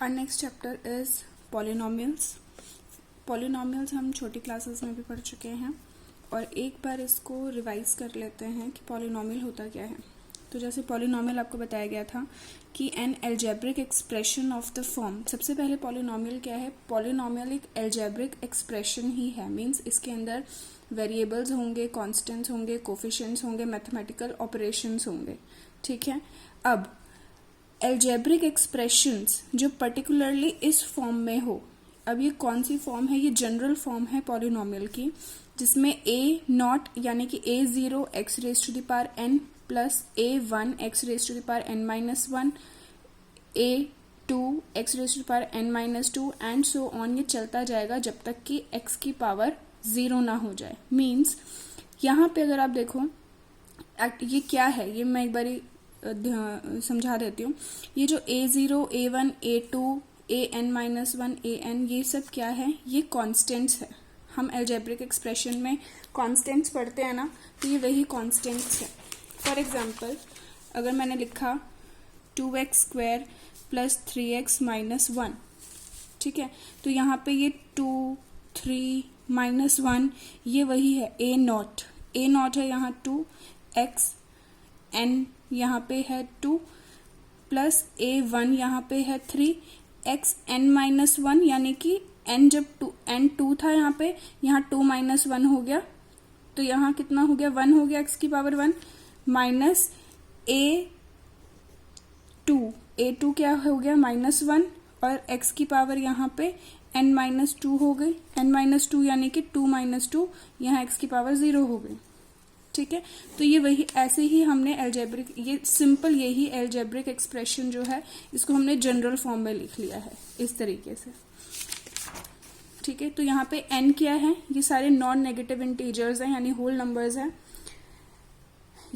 Our next chapter is polynomials. Polynomials हम छोटी classes में भी पढ़ चुके हैं और एक बार इसको रिवाइज कर लेते हैं कि पॉलिनॉमियल होता क्या है। तो जैसे पॉलिनॉमियल आपको बताया गया था कि an algebraic expression of the form. सबसे पहले पॉलिनॉमियल क्या है? पॉलिनॉमियल एक एल्जेब्रिक एक्सप्रेशन ही है, मीन्स इसके अंदर वेरिएबल्स होंगे, कॉन्स्टेंट्स होंगे, कोफिशिएंट्स होंगे, मैथमेटिकल ऑपरेशंस होंगे। ठीक है, अब एल्जेब्रिक एक्सप्रेशंस जो पर्टिकुलरली इस फॉर्म में हो, अब ये कौन सी फॉर्म है? ये जनरल फॉर्म है पॉलिनॉमियल की, जिसमें ए नॉट यानी कि a zero x raise to the power n plus a one x raise to the power n minus one, a two x raise to the power n minus two and so on. ये चलता जाएगा जब तक कि x की power zero ना हो जाए। मीन्स यहाँ पे अगर आप देखो ये क्या है, ये मैं एक बारी समझा देती हूँ। ये जो a zero, a one, a two, a n minus one, a n, ये सब क्या है? ये कॉन्स्टेंट्स है। हम एल्जेब्रिक एक्सप्रेशन में कॉन्स्टेंट्स पढ़ते हैं ना, तो ये वही कॉन्स्टेंट्स है। फॉर एग्जाम्पल अगर मैंने लिखा 2x square plus 3x minus one, ठीक है, तो यहाँ पे ये 2, 3 माइनस वन ये वही है ए नॉट। ए नॉट है यहाँ 2, x n यहाँ पे है 2 प्लस ए वन यहाँ पे है 3, एक्स एन माइनस वन यानी कि n जब n 2 था यहाँ पे, यहाँ 2 माइनस वन हो गया, तो यहाँ कितना हो गया? 1 हो गया, x की पावर 1 माइनस ए टू क्या हो गया? माइनस 1 और x की पावर यहाँ पे n माइनस 2 हो गई, n माइनस 2 यानी कि 2 माइनस 2, यहाँ x की पावर 0 हो गई। ठीक है, तो ये वही ऐसे ही हमने एल्जेब्रिक, ये सिंपल यही एल्जेब्रिक एक्सप्रेशन जो है इसको हमने जनरल फॉर्म में लिख लिया है इस तरीके से। ठीक है, तो यहाँ पे n क्या है? ये सारे नॉन नेगेटिव इंटीजर्स हैं यानी होल नंबर्स हैं।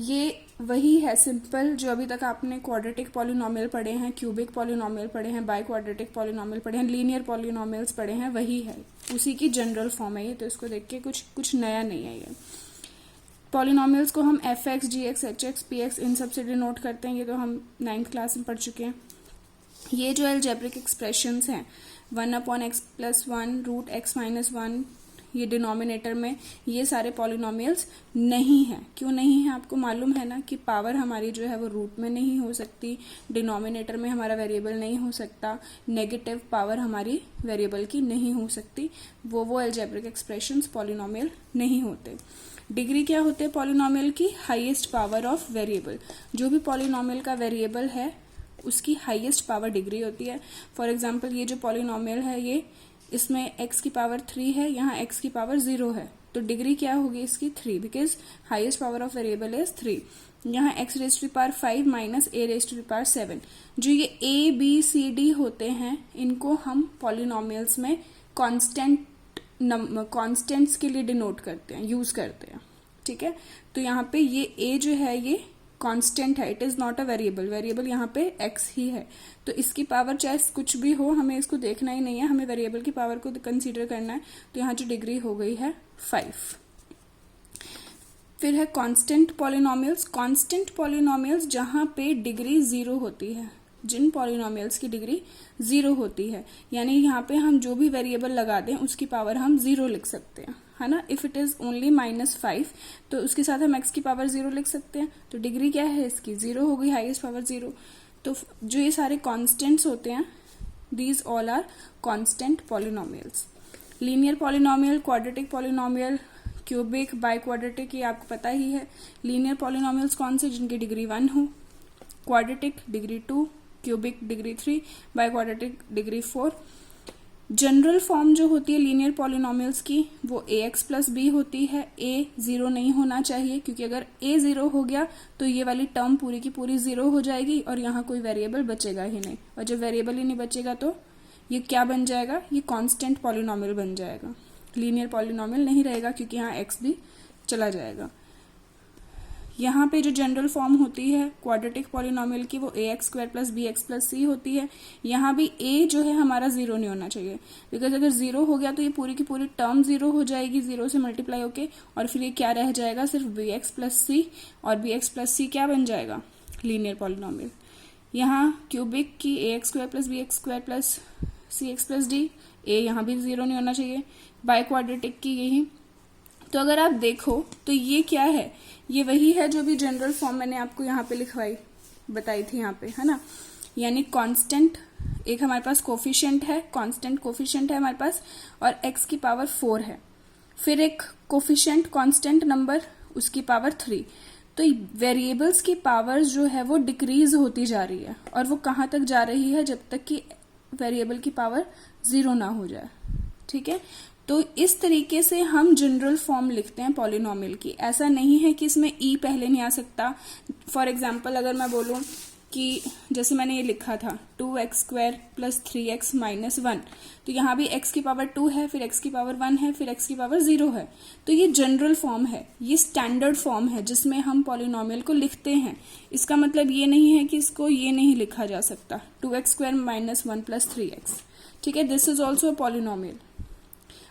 ये वही है सिंपल जो अभी तक आपने क्वाड्रेटिक पॉलिनॉमियल पढ़े हैं, क्यूबिक पॉलिनॉमियल पढ़े हैं, बाई क्वाड्रेटिक पॉलिनॉमियल पढ़े हैं, लीनियर पॉलिनॉमियल्स पढ़े हैं, वही है, उसी की जनरल फॉर्म है ये। तो इसको देख के कुछ नया नहीं है ये। पॉलिनॉमियल्स को हम f x, g x, h x, p x इन सब से डिनोट करते हैं, ये तो हम 9th क्लास में पढ़ चुके हैं। ये जो एल्जेब्रिक एक्सप्रेशंस हैं 1/x + 1 रूट x माइनस 1, ये डिनोमिनेटर में, ये सारे पॉलिनॉमियल्स नहीं हैं। क्यों नहीं है? आपको मालूम है ना कि पावर हमारी जो है वो रूट में नहीं हो सकती, डिनोमिनेटर में हमारा वेरिएबल नहीं हो सकता, नेगेटिव पावर हमारी वेरिएबल की नहीं हो सकती, वो एल्जेब्रिक एक्सप्रेशंस पॉलिनॉमियल नहीं होते। डिग्री क्या होते हैं पॉलिनॉमियल की? Highest power of variable. जो भी पॉलिनॉमियल का वेरिएबल है उसकी हाईएस्ट पावर डिग्री होती है। फॉर एग्जांपल ये जो पॉलिनॉमियल है ये, इसमें x की पावर 3 है, यहाँ x की पावर 0 है, तो डिग्री क्या होगी इसकी? 3, because highest power of variable is 3। यहाँ x raise to the power 5 minus a raise to the power 7। जो ये a b c d होते हैं इनको हम पॉलिनॉमियल्स में कॉन्स्टेंट्स के लिए डिनोट करते हैं, यूज करते हैं। ठीक है, तो यहाँ पे ये a जो है ये कांस्टेंट है, it is not a variable. Variable यहाँ पे x ही है, तो इसकी पावर चाहे कुछ भी हो, हमें इसको देखना ही नहीं है, हमें वेरिएबल की पावर को कंसीडर करना है। तो यहाँ जो डिग्री हो गई है 5। फिर है कांस्टेंट पॉलिनॉमियल्स। कांस्टेंट पॉलिनॉमियल्स जहाँ पे डिग्री 0 होती है, जिन पॉलिनॉमियल्स की डिग्री 0 होती है, यानी यहाँ पे हम जो भी वेरिएबल लगा दें उसकी पावर हम 0 लिख सकते हैं, है ना। इफ इट इज ओनली -5 तो उसके साथ हम x की पावर 0 लिख सकते हैं, तो डिग्री क्या है इसकी? 0 हो गई, हाईएस्ट पावर 0। तो जो ये सारे कॉन्स्टेंट्स होते हैं, these all are constant polynomials. Linear polynomial, quadratic polynomial, cubic, biquadratic, ये आपको पता ही है। लीनियर पॉलिनॉमियल्स कौन से? जिनकी डिग्री 1 हो। Quadratic degree 2, cubic degree 3, by quadratic degree 4। General form जो होती है लीनियर पॉलिनॉमियल्स की वो ax + b होती है। a 0 नहीं होना चाहिए, क्योंकि अगर a 0 हो गया तो ये वाली टर्म पूरी की पूरी 0 हो जाएगी और यहाँ कोई वेरिएबल बचेगा ही नहीं, और जब वेरिएबल ही नहीं बचेगा तो ये क्या बन जाएगा? ये कांस्टेंट पॉलिनॉमियल बन जाएगा, लीनियर पॉलिनॉमियल नहीं रहेगा, क्योंकि यहाँ x भी चला जाएगा। यहाँ पे जो जनरल फॉर्म होती है क्वाड्रेटिक पॉलिनॉमियल की वो ax square plus bx plus c होती है। यहाँ भी a जो है हमारा 0 नहीं होना चाहिए, बिकॉज अगर 0 हो गया तो ये पूरी की पूरी टर्म 0 हो जाएगी, 0 से मल्टीप्लाई होके, और फिर ये क्या रह जाएगा? सिर्फ bx प्लस c, और bx प्लस c क्या बन जाएगा? Linear polynomial. यहाँ क्यूबिक की ax² + bx² + cx + d, a यहाँ भी 0 नहीं होना चाहिए। बाई क्वाड्रेटिक की यही। तो अगर आप देखो तो ये क्या है, ये वही है जो भी जनरल फॉर्म मैंने आपको यहाँ पे बताई थी यहाँ पे, है ना। यानी कांस्टेंट, एक हमारे पास कोफिशिएंट है, कांस्टेंट कोफिशिएंट है हमारे पास, और x की पावर 4 है। फिर एक कोफिशिएंट कांस्टेंट नंबर, उसकी पावर 3। तो वेरिएबल्स की पावर जो है वो डिक्रीज होती जा रही है, और वो कहाँ तक जा रही है, जब तक कि वेरिएबल की पावर 0 ना हो जाए। ठीक है, तो इस तरीके से हम जनरल फॉर्म लिखते हैं पॉलिनोमियल की। ऐसा नहीं है कि इसमें ई पहले नहीं आ सकता। फॉर एग्जाम्पल अगर मैं बोलूं कि जैसे मैंने ये लिखा था 2x² + 3x - 1, तो यहाँ भी x की पावर 2 है, फिर x की पावर 1 है, फिर x की पावर 0 है। तो ये जनरल फॉर्म है, ये स्टैंडर्ड फॉर्म है जिसमें हम पॉलिनोमियल को लिखते हैं। इसका मतलब ये नहीं है कि इसको ये नहीं लिखा जा सकता, 2x² - 1 + 3x। ठीक है, this is also a polynomial,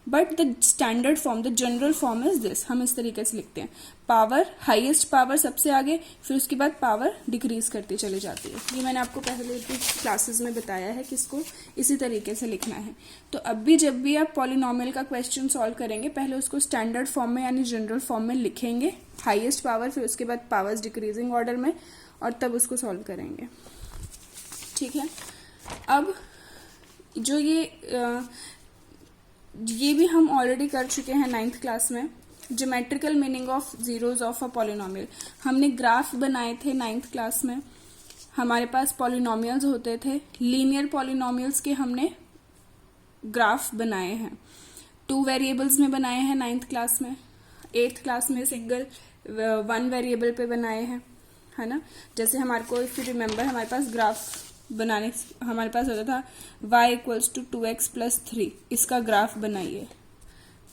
but the standard form, the general form is this. हम इस तरीके से लिखते हैं, पावर, हाईएस्ट पावर सबसे आगे, फिर उसके बाद पावर डिक्रीज करती चली जाती है। ये मैंने आपको पहले भी क्लासेस में बताया है कि इसको इसी तरीके से लिखना है। तो अब भी जब भी आप पॉलिनोमियल का क्वेश्चन सॉल्व करेंगे, पहले उसको स्टैंडर्ड फॉर्म में यानी जनरल फॉर्म में लिखेंगे, हाईएस्ट पावर, फिर उसके बाद पावर्स डिक्रीजिंग ऑर्डर में, और तब उसको सॉल्व करेंगे। ठीक है, अब जो ये भी हम ऑलरेडी कर चुके हैं 9th क्लास में, geometrical meaning of zeros of a polynomial. हमने ग्राफ बनाए थे 9th क्लास में। हमारे पास पॉलिनोमियल्स होते थे, लीनियर पॉलिनोमियल्स के हमने ग्राफ बनाए हैं। 2 वेरिएबल्स में बनाए हैं 9th क्लास में। 8th क्लास में सिंगल 1 वेरिएबल पे बनाए हैं, है ना। जैसे हमारे को, इफ यू रिमेम्बर, हमारे पास ग्राफ बनाने, हमारे पास होता था y = 2x + 3, इसका ग्राफ बनाइए,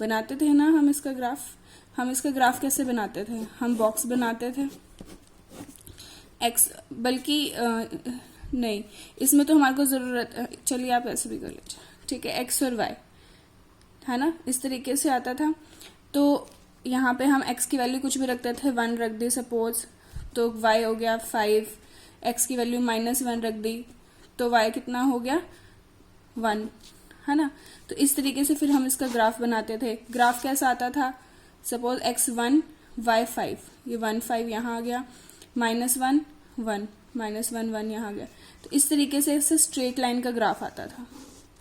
बनाते थे ना हम इसका ग्राफ। हम इसका ग्राफ कैसे बनाते थे, हम बॉक्स बनाते थे x, बल्कि नहीं, इसमें तो हमारे को जरूरत, चलिए आप ऐसे भी कर लीजिए। ठीक है, x और y, है ना, इस तरीके से आता था। तो यहाँ पे हम x की वैल्यू कुछ भी रखते थे, 1 रख दी सपोज, तो y हो गया 5, x की वैल्यू -1 रख दी, तो y कितना हो गया 1, है ना। तो इस तरीके से फिर हम इसका ग्राफ बनाते थे। ग्राफ कैसा आता था, सपोज x1 y5, ये 1 5 यहाँ आ गया, -1 1 -1 1 यहाँ आ गया। तो इस तरीके से इससे स्ट्रेट लाइन का ग्राफ आता था,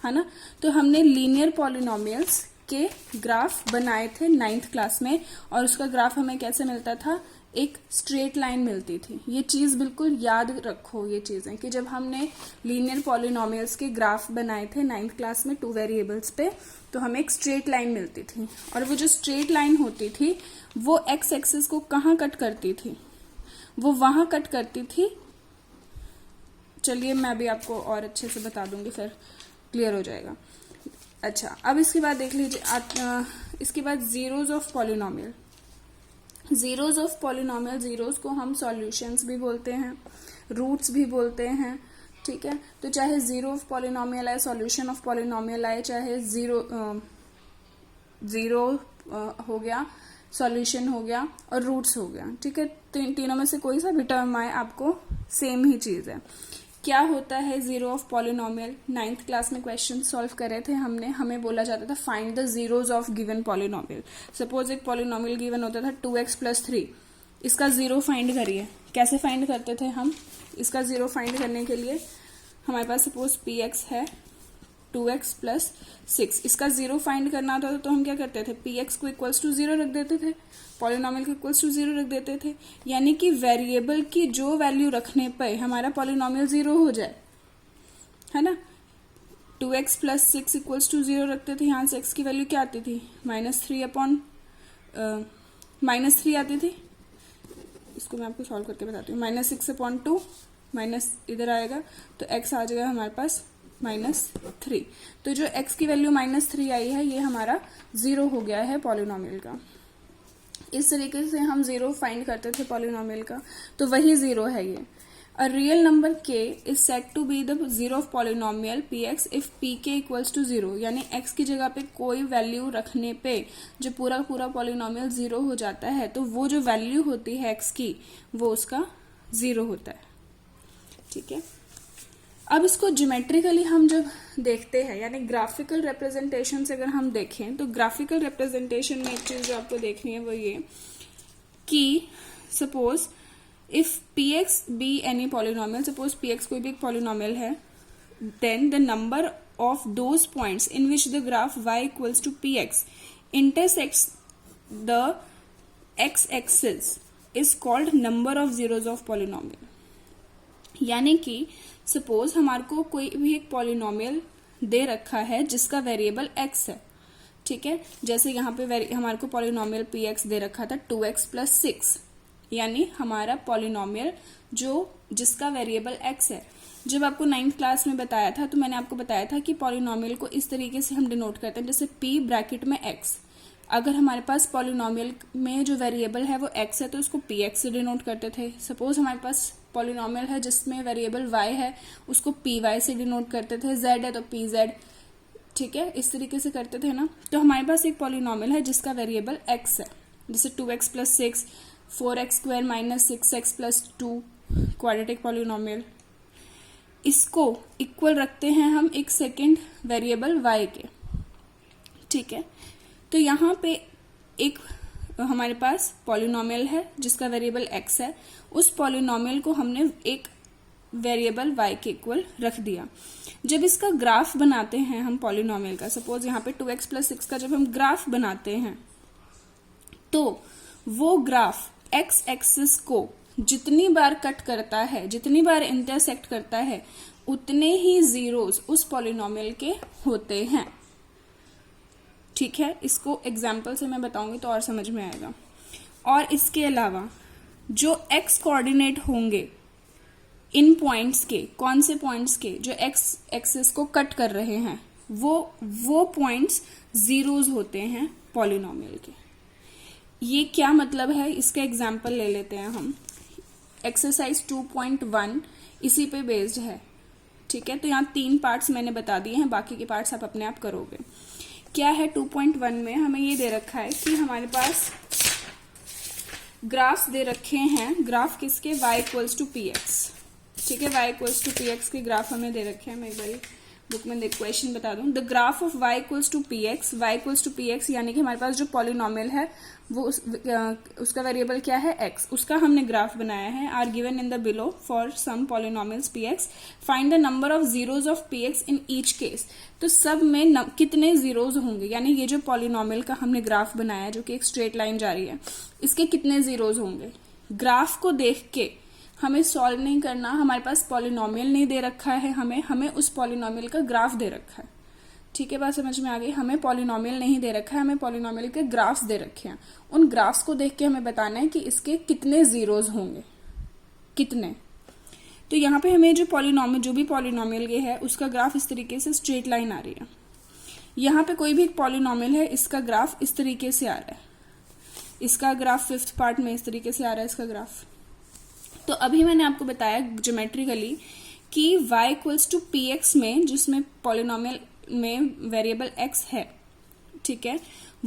है ना। तो हमने लीनियर पॉलिनोमियल्स के ग्राफ बनाए थे 9th क्लास में, और उसका ग्राफ हमें कैसे मिलता था, एक स्ट्रेट लाइन मिलती थी। ये चीज बिल्कुल याद रखो, ये चीजें, कि जब हमने लीनियर पॉलिनोमियल्स के ग्राफ बनाए थे 9th क्लास में 2 वेरिएबल्स पे, तो हमें एक स्ट्रेट लाइन मिलती थी, और वो जो स्ट्रेट लाइन होती थी वो एक्स एक्सिस को कहाँ कट करती थी, वो वहां कट करती थी। चलिए मैं भी आपको और अच्छे से बता दूंगी, फिर क्लियर हो जाएगा। अच्छा, अब इसके बाद देख लीजिए, इसके बाद zeros of polynomial. Zeros of polynomial, zeros को हम सॉल्यूशंस भी बोलते हैं, रूट्स भी बोलते हैं। ठीक है, तो चाहे जीरो ऑफ पॉलिनोमियल आए, सॉल्यूशन ऑफ पॉलिनोमियल आए, चाहे जीरो हो गया, सॉल्यूशन हो गया, और रूट्स हो गया। ठीक है, तीनों में से कोई सा भी टर्म आए, आपको सेम ही चीज है। क्या होता है zero of polynomial, 9th class में क्वेश्चन सॉल्व करे थे हमने। हमें बोला जाता था find the zeros of given polynomial. Suppose एक पॉलिनोमियल गिवन होता था 2x + 3, इसका जीरो फाइंड करिए। कैसे फाइंड करते थे हम, इसका जीरो फाइंड करने के लिए हमारे पास सपोज px है 2x + 6, इसका जीरो फाइंड करना होता था, तो हम क्या करते थे, px को = 0 रख देते थे, पॉलिनोमियल को =0 रख देते थे। यानी कि वेरिएबल की जो वैल्यू रखने पर हमारा पॉलिनोमियल 0 हो जाए, है ना। 2x + 6 = 0 रखते थे, यहाँ से x की वैल्यू क्या आती थी, -3 आती थी। इसको मैं आपको सॉल्व करके बताती हूँ। -6/2 माइनस इधर आएगा, तो x आ जाएगा हमारे पास -3। तो जो x की वैल्यू -3 आई है, ये हमारा 0 हो गया है पॉलिनोमियल का। इस तरीके से हम 0 फाइंड करते थे पॉलिनोमियल का, तो वही 0 है ये। A real number k is set to be the zero of polynomial px if pk = 0, यानी x की जगह पे कोई वैल्यू रखने पे जो पूरा पॉलिनोमियल 0 हो जाता है, तो वो जो वैल्यू होती है x की, वो उसका 0 होता है। ठीक है। अब इसको ज्योमेट्रिकली हम जब देखते हैं, यानी ग्राफिकल रिप्रेजेंटेशन से अगर हम देखें, तो ग्राफिकल रिप्रेजेंटेशन में एक चीज जो आपको देखनी है वो ये कि suppose if P x be any polynomial, suppose P x कोई भी एक पॉलिनोमियल है, then the number of those points in which the graph y equals to P x intersects the x axis is called number of zeros of polynomial. यानी कि suppose हमारे को कोई भी एक पॉलिनोमियल दे रखा है जिसका वेरिएबल x है, ठीक है। जैसे यहाँ पे हमारे को पॉलिनोमियल पी एक्स दे रखा था 2x + 6, यानी हमारा पॉलिनोमियल जिसका वेरिएबल x है। जब आपको 9th क्लास में बताया था तो मैंने आपको बताया था कि पॉलिनोमियल को इस तरीके से हम डिनोट करते हैं, जैसे p ब्रैकेट में x। अगर हमारे पास पॉलिनोमियल में जो वेरिएबल है वो x है तो उसको px से डिनोट करते थे। सपोज हमारे पास पॉलिनोमियल है जिसमें वेरिएबल y है, उसको py से डिनोट करते थे। z है तो pz, ठीक है, इस तरीके से करते थे ना। तो हमारे पास एक पॉलिनोमियल है जिसका वेरिएबल x है, जैसे 2x + 6, 4x² - 6x + 2 quadratic polynomial. इसको इक्वल रखते हैं हम एक सेकेंड वेरिएबल y के, ठीक है। तो यहाँ पे एक हमारे पास पॉलिनोमियल है जिसका वेरिएबल x है, उस पॉलिनोमियल को हमने एक वेरिएबल y के इक्वल रख दिया। जब इसका ग्राफ बनाते हैं हम पॉलिनोमियल का, सपोज यहाँ पे 2x + 6 का जब हम ग्राफ बनाते हैं तो वो ग्राफ x एक्सिस को जितनी बार कट करता है, जितनी बार इंटरसेक्ट करता है, उतने ही जीरोस उस पॉलिनोमियल के होते हैं, ठीक है। इसको एग्जाम्पल से मैं बताऊंगी तो और समझ में आएगा। और इसके अलावा जो x कोऑर्डिनेट होंगे इन पॉइंट्स के, कौन से पॉइंट्स के जो x एक्सिस को कट कर रहे हैं, वो पॉइंट्स जीरोस होते हैं पॉलिनोमियल के। ये क्या मतलब है, इसका एग्जाम्पल ले लेते हैं हम। एक्सरसाइज 2.1 इसी पे बेस्ड है, ठीक है। तो यहाँ 3 पार्ट्स मैंने बता दिए हैं, बाकी के पार्ट्स आप अपने आप करोगे। क्या है 2.1 में हमें ये दे रखा है कि हमारे पास ग्राफ्स दे रखे हैं। ग्राफ किसके? y equals to P x, ठीक है। y equals to P x के ग्राफ हमें दे रखे हैं। मैं एक बार बुक में क्वेश्चन बता दूं। The graph of y equals to P x, y equals to P x यानी कि हमारे पास जो पॉलिनोमियल है वो उसका वेरिएबल क्या है? x। उसका हमने ग्राफ बनाया है। Are given in the below for some polynomials px, find the number of zeros of px in each case. तो सब में कितने जीरोज होंगे, यानी ये जो पॉलिनोमियल का हमने ग्राफ बनाया है जो कि एक स्ट्रेट लाइन जा रही है, इसके कितने जीरोज होंगे। ग्राफ को देख के हमें सॉल्व नहीं करना, हमारे पास पॉलिनोमियल नहीं दे रखा है, हमें उस पॉलिनोमियल का ग्राफ दे रखा है, ठीक है। बात समझ में आ गई। हमें पॉलिनोमियल नहीं दे रखा है, हमें पॉलिनोमियल के ग्राफ्स दे रखे हैं। उन ग्राफ्स को देख के हमें बताना है कि इसके कितने जीरोज होंगे, कितने। तो यहाँ पे हमें जो भी पॉलिनोमियल ये है उसका ग्राफ इस तरीके से स्ट्रेट लाइन आ रही है। यहाँ पे कोई भी एक पॉलिनोमियल है, इसका ग्राफ इस तरीके से आ रहा है। इसका ग्राफ 5th पार्ट में इस तरीके से आ रहा है इसका ग्राफ। तो अभी मैंने आपको बताया ज्योमेट्रिकली कि y equals to P x में, जिसमें पॉलिनोमियल में वेरिएबल x है, ठीक है,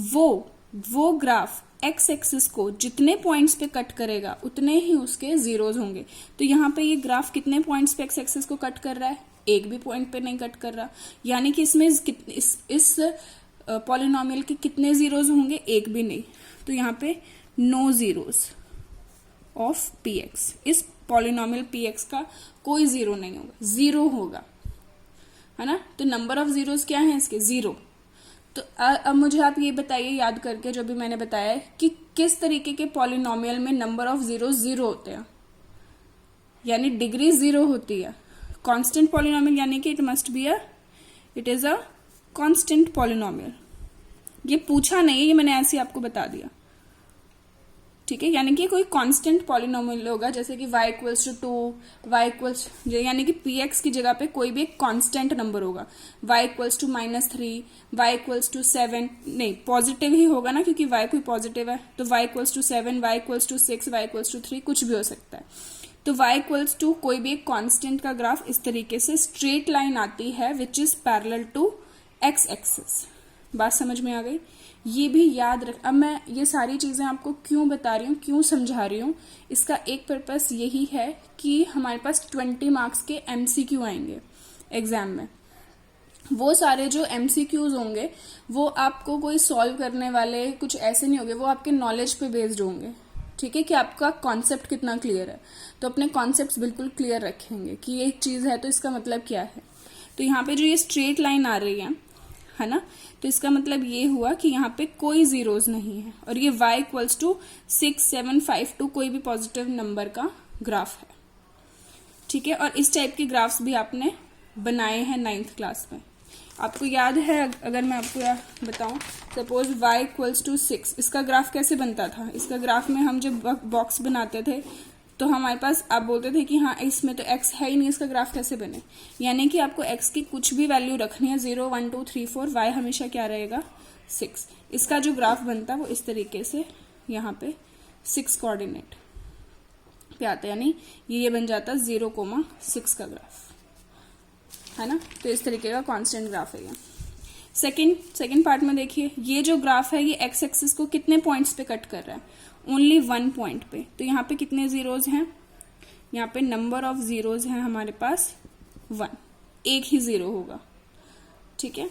वो ग्राफ x एक्सिस को जितने पॉइंट्स पे कट करेगा उतने ही उसके जीरोज होंगे। तो यहाँ पे ये ग्राफ कितने पॉइंट्स पे x एक्सिस को कट कर रहा है? एक भी पॉइंट पे नहीं कट कर रहा, यानी कि इसमें इस पॉलिनोमियल के कितने जीरोज होंगे? एक भी नहीं। तो यहाँ पे नो जीरोज ऑफ px। इस पॉलिनोमियल px का कोई जीरो नहीं होगा, जीरो होगा, है ना। तो नंबर ऑफ जीरोस क्या है इसके? जीरो। तो अब मुझे आप ये बताइए याद करके जो भी मैंने बताया है कि किस तरीके के पॉलिनोमियल में नंबर ऑफ जीरो जीरो होते हैं, यानी डिग्री जीरो होती है। कांस्टेंट पॉलिनोमियल यानी कि it is a constant polynomial. ये पूछा नहीं है, ये मैंने ऐसे आपको बता दिया, ठीक है। यानी कि कोई कांस्टेंट पॉलिनोमियल होगा, जैसे कि y equals to 2, y equals, यानी कि px की जगह पे कोई भी एक कांस्टेंट नंबर होगा। y equals to -3, y equals to 7, नहीं पॉजिटिव ही होगा ना, क्योंकि y कोई पॉजिटिव है। तो y equals to 7, y equals to 6, y equals to 3, कुछ भी हो सकता है। तो y इक्वल्स टू कोई भी एक कांस्टेंट का ग्राफ इस तरीके से स्ट्रेट लाइन आती है which is parallel to x axis, बात समझ में आ गई? ये भी याद रख। अब मैं ये सारी चीजें आपको क्यों बता रही हूँ, क्यों समझा रही हूँ, इसका एक पर्पस यही है कि हमारे पास 20 मार्क्स के MCQ आएंगे एग्जाम में। वो सारे जो MCQs होंगे वो आपको कोई सॉल्व करने वाले कुछ ऐसे नहीं होंगे, वो आपके नॉलेज पे बेस्ड होंगे। ठीक है, कि आपका कॉन्सेप्ट कितना क्लियर है। तो अपने कॉन्सेप्ट्स बिल्कुल क्लियर रखेंगे कि ये एक चीज है तो इसका मतलब क्या है। तो यहाँ पे जो ये स्ट्रेट लाइन आ रही है ना, तो इसका मतलब ये हुआ कि यहाँ पे कोई जीरोज नहीं है और ये y इक्वल्स टू 6752 कोई भी पॉजिटिव नंबर का ग्राफ है। ठीक है, और इस टाइप के ग्राफ्स भी आपने बनाए हैं 9th क्लास में। आपको याद है, अगर मैं आपको बताऊं, सपोज y इक्वल्स टू 6, इसका ग्राफ कैसे बनता था? इसका ग्राफ में हम जब बॉक्स बनाते थे तो हमारे पास आप बोलते थे कि हाँ इसमें तो x है ही नहीं, इसका ग्राफ कैसे बने? यानी कि आपको x की कुछ भी वैल्यू रखनी है, 0 1 2 3 4, y हमेशा क्या रहेगा? 6। इसका जो ग्राफ बनता है वो इस तरीके से यहाँ पे 6 कोऑर्डिनेट पे आता है, यानी ये बन जाता है 0,6 का ग्राफ, है ना। तो इस तरीके का कांस्टेंट ग्राफ है ये। सेकंड पार्ट में देखिए, ये जो ग्राफ है ये एक्स एक्सिस को कितने पॉइंट्स पे कट कर रहा है? ओनली 1 पॉइंट पे। तो यहाँ पे कितने जीरोज हैं? यहाँ पे नंबर ऑफ जीरोज हैं हमारे पास 1, एक ही जीरो होगा। ठीक है,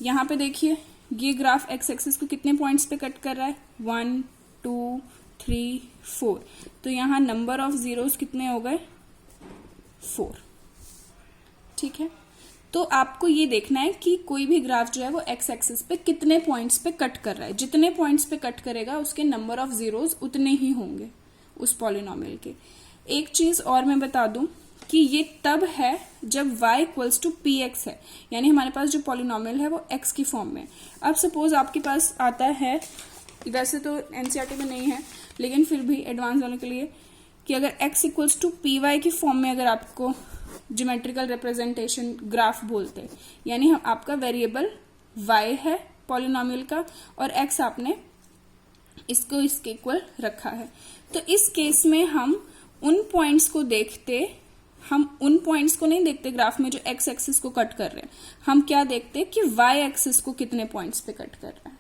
यहाँ पे देखिए ये ग्राफ एक्स एक्सिस को कितने पॉइंट्स पे कट कर रहा है? 1 2 3 4। तो यहाँ नंबर ऑफ जीरोज कितने हो गए? 4। ठीक है, तो आपको ये देखना है कि कोई भी ग्राफ जो है वो एक्स एक्सिस पे कितने पॉइंट्स पे कट कर रहा है। जितने पॉइंट्स पे कट करेगा उसके नंबर ऑफ जीरोज उतने ही होंगे उस पॉलिनोमियल के। एक चीज और मैं बता दूं कि ये तब है जब y इक्वल्स टू px है, यानी हमारे पास जो पॉलिनोमियल है वो x की फॉर्म में। अब सपोज आपके पास आता है, वैसे तो एनसीईआरटी में नहीं है लेकिन फिर भी एडवांस वालों के लिए, कि अगर x इक्वल्स टू py की फॉर्म में अगर आपको ज्योमेट्रिकल रिप्रेजेंटेशन ग्राफ बोलते, यानी हम आपका वेरिएबल y है पॉलिनोमियल का और x आपने इसको इसके इक्वल रखा है। तो इस केस में हम उन पॉइंट्स को देखते, हम उन पॉइंट्स को नहीं देखते ग्राफ में जो x एक्सिस को कट कर रहे हैं, हम क्या देखते कि y एक्सिस को कितने पॉइंट्स पे कट कर रहा है।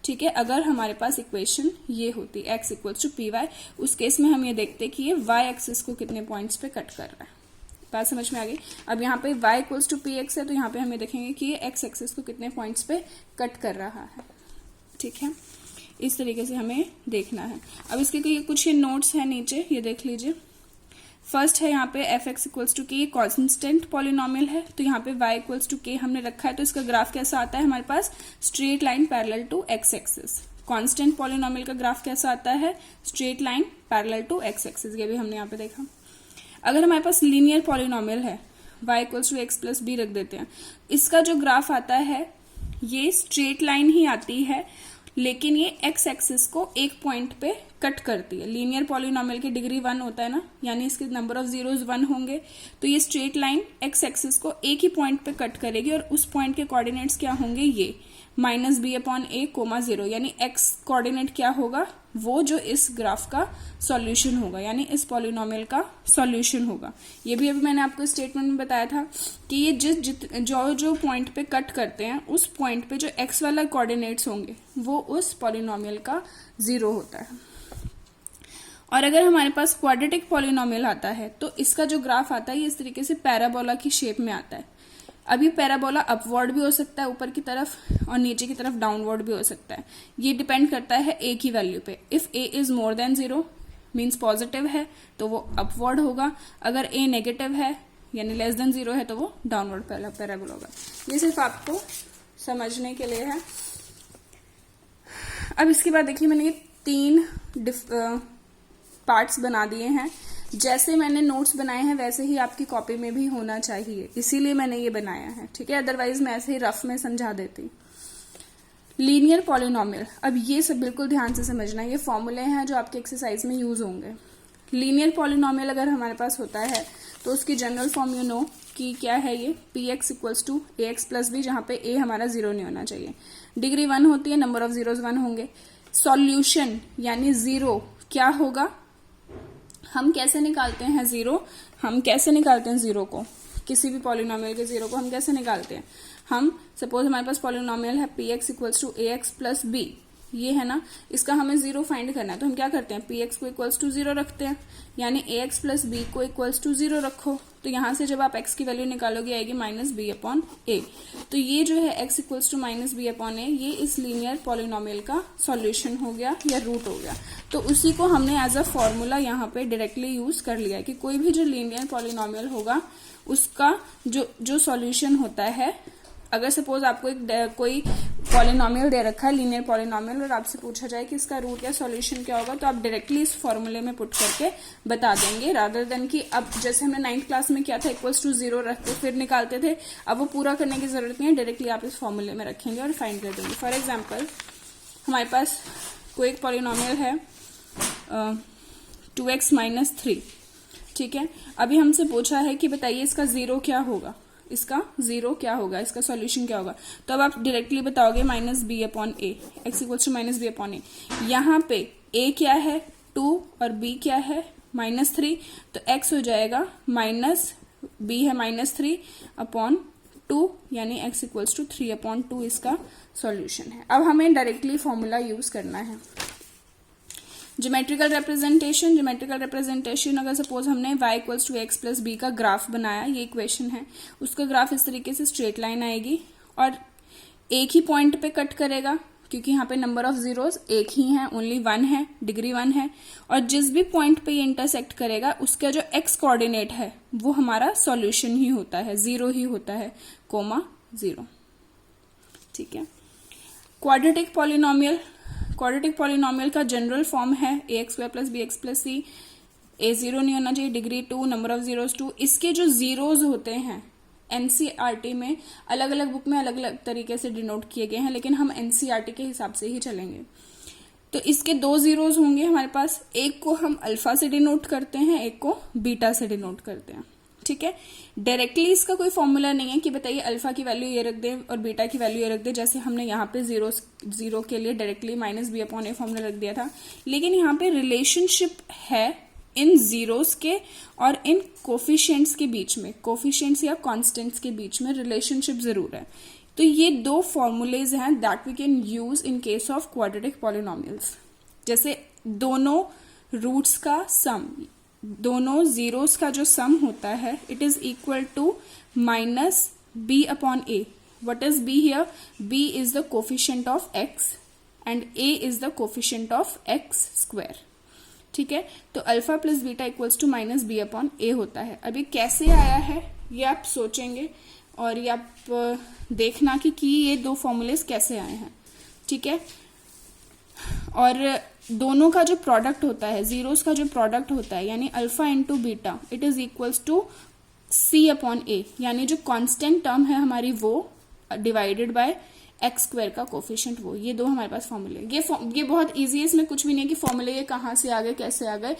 ठीक है, अगर हमारे पास इक्वेशन ये होती x equals to P y, उस केस में हम ये देखते कि ये y एक्सिस को कितने पॉइंट्स पे कट कर रहा है। बात समझ में आ गई? अब यहाँ पे y equals to P x है तो यहाँ पे हमें देखेंगे कि ये x एक्सिस को कितने पॉइंट्स पे कट कर रहा है। ठीक है, इस तरीके से हमें देखना है। अब इसके कुछ ये नोट्स है नीचे, ये देख लीजिए। फर्स्ट है यहाँ पे एफ एक्स इक्वल्स टू के, कॉन्स्टेंट पॉलिनोमियल है, तो यहाँ पे y इक्वल्स टू के हमने रखा है, तो इसका ग्राफ कैसा आता है हमारे पास? Straight line parallel to x axis. Constant polynomial का ग्राफ कैसा आता है? Straight line parallel to x axis. ये भी हमने यहाँ पे देखा। अगर हमारे पास लीनियर पॉलिनोमियल है, y equals to x plus b रख देते हैं, इसका जो ग्राफ आता है ये स्ट्रेट लाइन ही आती है, लेकिन ये x एक्सिस को एक पॉइंट पे कट करती है। लीनियर पॉलिनोमियल की डिग्री 1 होता है ना, यानी इसके नंबर ऑफ जीरोज 1 होंगे, तो ये स्ट्रेट लाइन x एक्सिस को एक ही पॉइंट पे कट करेगी और उस पॉइंट के कोऑर्डिनेट्स क्या होंगे? ये -b/a, 0, यानी x कोऑर्डिनेट क्या होगा? वो जो इस ग्राफ का सॉल्यूशन होगा, यानी इस पॉलिनोमियल का सॉल्यूशन होगा। ये भी अभी मैंने आपको स्टेटमेंट में बताया था कि ये जो पॉइंट पे कट करते हैं उस पॉइंट पे जो x वाला कोऑर्डिनेट्स होंगे वो उस पॉलिनोमियल का 0 होता है। और अगर हमारे पास क्वाड्रेटिक पॉलिनोमियल आता है तो इसका जो ग्राफ आता है ये इस तरीके से पैराबोला की शेप में आता है। अब ये पैराबोला अपवर्ड भी हो सकता है ऊपर की तरफ और नीचे की तरफ डाउनवर्ड भी हो सकता है। ये डिपेंड करता है a की वैल्यू पे। If a is more than 0 means positive है तो वो अपवर्ड होगा, अगर a नेगेटिव है यानी लेस देन 0 है तो वो डाउनवर्ड पैराबोला होगा। ये सिर्फ आपको समझने के लिए है। अब इसके बाद देखिए मैंने ये 3 पार्ट्स बना दिए हैं। जैसे मैंने नोट्स बनाए हैं वैसे ही आपकी कॉपी में भी होना चाहिए, इसीलिए मैंने ये बनाया है। ठीक है, अदरवाइज मैं ऐसे ही रफ में समझा देती। लीनियर पॉलिनोमियल, अब ये सब बिल्कुल ध्यान से समझना, ये फॉर्मूले हैं जो आपके एक्सरसाइज में यूज होंगे। लीनियर पॉलिनोमियल अगर हमारे पास होता है तो उसकी जनरल फॉर्म यू नो कि क्या है ये? P x equals to a x plus b, जहां पे ए हमारा 0 नहीं होना चाहिए। डिग्री 1 होती है, नंबर ऑफ जीरोज 1 होंगे। सॉल्यूशन यानी 0 क्या होगा? हम कैसे निकालते हैं 0? हम कैसे निकालते हैं 0 को किसी भी पॉलिनोमियल के जीरो को हम कैसे निकालते हैं, हम सपोज हमारे पास पॉलिनोमियल है P x equals to a x plus b, ये है ना, इसका हमें जीरो फाइंड करना है, तो हम क्या करते हैं, पी एक्स को इक्वल्स टू जीरो रखते हैं, यानी ए एक्स प्लस बी को इक्वल्स टू जीरो रखो, तो यहां से जब आप एक्स की वैल्यू निकालोगे आएगी माइनस बी अपॉन ए। तो ये जो है x equals to minus b upon a, ये इस लीनियर पॉलिनोमियल का सॉल्यूशन हो गया या रूट हो गया। तो उसी को हमने एज अ फॉर्मूला यहाँ पे डायरेक्टली यूज कर लिया कि कोई भी जो लीनियर पॉलिनोमियल होगा उसका जो सॉल्यूशन होता है, अगर सपोज आपको कोई पॉलिनोमियल दे रखा है लीनियर पॉलिनोमियल और आपसे पूछा जाए कि इसका रूट या सॉल्यूशन क्या होगा, तो आप डायरेक्टली इस फॉर्मूले में पुट करके बता देंगे, रादर देन कि अब जैसे हमने 9th क्लास में किया था इक्वल्स टू जीरो रख के फिर निकालते थे, अब वो पूरा करने की जरूरत नहीं है, डायरेक्टली आप इस फॉर्मूले में रखेंगे और फाइंड कर देंगे। फॉर एग्जाम्पल हमारे पास कोई एक पॉलिनोमियल है 2x माइनस 3, ठीक है। अभी हमसे पूछा है कि बताइए इसका जीरो क्या होगा, इसका जीरो क्या होगा, इसका सॉल्यूशन क्या होगा, तो अब आप डायरेक्टली बताओगे minus b upon a, x equals to minus b upon a. यहाँ पे ए क्या है 2 और बी क्या है माइनस 3, तो एक्स हो जाएगा माइनस बी है माइनस 3 अपॉन 2, यानी एक्स इक्वल्स टू 3 अपॉन 2 इसका सॉल्यूशन है। अब हमें डायरेक्टली फॉर्मूला यूज करना है। ज्योमेट्रिकल रिप्रेजेंटेशन अगर सपोज हमने y equals to x plus b का ग्राफ बनाया, ये इक्वेशन है, उसका ग्राफ इस तरीके से स्ट्रेट लाइन आएगी और एक ही पॉइंट पे कट करेगा क्योंकि यहाँ पे नंबर ऑफ जीरोस एक ही है, ओनली 1 है, डिग्री 1 है, और जिस भी पॉइंट पे ये इंटरसेक्ट करेगा उसका जो x कोऑर्डिनेट है वो हमारा सॉल्यूशन ही होता है, जीरो ही होता है, कोमा 0, ठीक है। क्वाड्रेटिक पॉलिनोमियल का जनरल फॉर्म है a x square plus b x plus c, a zero नहीं होना चाहिए, डिग्री 2, नंबर ऑफ जीरोस 2। इसके जो जीरोज होते हैं एनसीईआरटी में अलग अलग बुक में अलग अलग तरीके से डिनोट किए गए हैं, लेकिन हम एनसीईआरटी के हिसाब से ही चलेंगे। तो इसके 2 जीरोज होंगे हमारे पास, एक को हम अल्फा से डिनोट करते हैं, एक को बीटा से डिनोट करते हैं, ठीक है। डायरेक्टली इसका कोई फॉर्मूला नहीं है कि बताइए अल्फा की वैल्यू ये रख दे और बीटा की वैल्यू ये रख दे, जैसे हमने यहाँ पे जीरो के लिए directly minus b upon a formula रख दिया था। लेकिन यहाँ पे रिलेशनशिप है इन जीरोस के और इन कोफिशिएंट्स के बीच में, कोफिशिएंट्स या कॉन्स्टेंट्स के बीच में रिलेशनशिप जरूर है। तो ये 2 फॉर्मूलेज हैं that we can use in case of quadratic polynomials. जैसे दोनों रूट्स का सम, दोनों जीरोस का जो सम होता है it is equal to minus b upon a. What is b here, b is the coefficient of x and a is the coefficient of x square, ठीक है। तो alpha plus beta equals to minus b upon a होता है। अब ये कैसे आया है ये आप सोचेंगे और ये आप देखना कि ये 2 फॉर्मूलेज कैसे आए हैं, ठीक है। और दोनों का जो प्रोडक्ट होता है, जीरोस का जो प्रोडक्ट होता है, यानी alpha into beta, it is equals to c upon a, यानी जो कांस्टेंट टर्म है हमारी वो डिवाइडेड बाय एक्स स्क्वायर का कोफिशिएंट वो, ये 2 हमारे पास फॉर्मूले। ये बहुत इजी है, इसमें कुछ भी नहीं है कि फॉर्मूले ये कहाँ से आ गए कैसे आ गए,